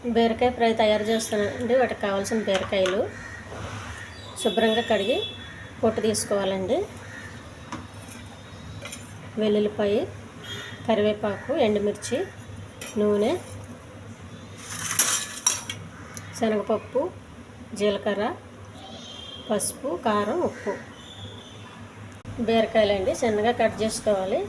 బీరకాయ ఫ్రై తయారు చేస్తానండి. వాటికి కావాల్సిన బీరకాయలు శుభ్రంగా కడిగి పొట్టు తీసుకోవాలండి. వెల్లుల్లిపాయ, కరివేపాకు, ఎండుమిర్చి, నూనె, శనగపప్పు, జీలకర్ర, పసుపు, కారం, ఉప్పు. బీరకాయలండి చిన్నగా కట్ చేసుకోవాలి.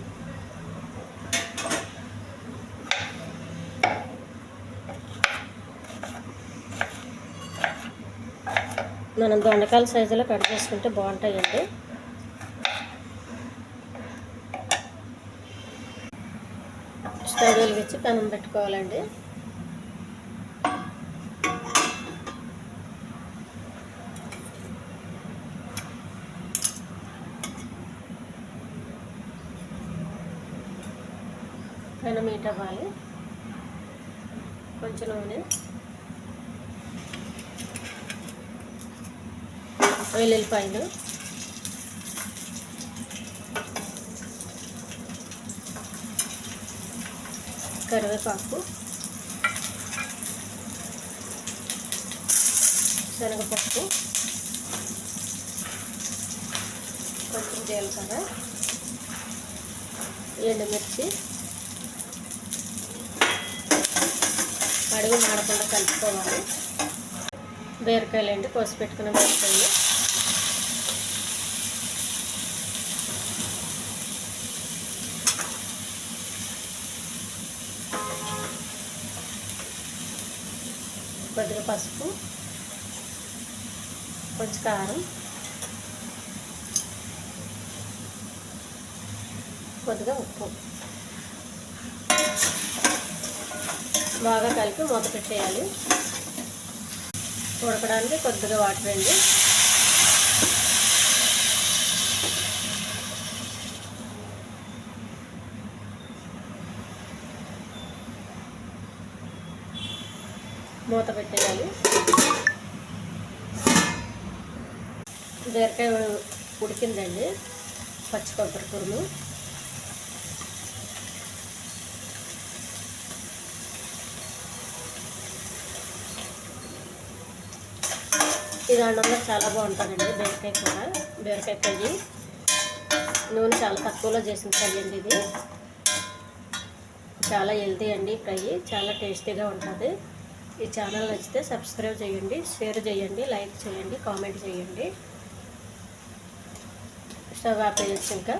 మనం దొండకాయల సైజులో కట్ చేసుకుంటే బాగుంటాయండి. స్టవ్ వెలిగించి పెనం పెట్టుకోవాలండి. పెనం హీట్ అవ్వాలి. కొంచెం నూనె, వెల్లుల్లిపాయలు, కరివేపాకు, శనగపప్పు, కొంచెం జీలకర్ర, ఎండుమిర్చి, అడుగు మాడకుండా కలుపుకోవాలి. బీరకాయలు అండి కోసి పెట్టుకున్న బీరకాయలు, కొద్దిగా పసుపు, కొంచెం కారం, కొద్దిగా ఉప్పు బాగా కలిపి మూత పెట్టేయాలి. ఉడకడానికి కొద్దిగా వాటర్ అండి. మూత పెట్టేయాలి. బీరకాయ ఉడికిందండి. పచ్చి కొబ్బరి తురుము, ఇది అన్నంలో చాలా బాగుంటుందండి. బీరకాయ కూర, బీరకాయ ఫ్రై నూనె చాలా తక్కువలో చేసిన ఫ్రై అండి. ఇది చాలా హెల్తీ అండి. ఫ్రై చాలా టేస్టీగా ఉంటుంది. ఈ ఛానల్ నచ్చితే సబ్స్క్రైబ్ చేయండి, షేర్ చేయండి, లైక్ చేయండి, కామెంట్ చేయండి. స్టవ్ ఆపేయచ్చు ఇంకా.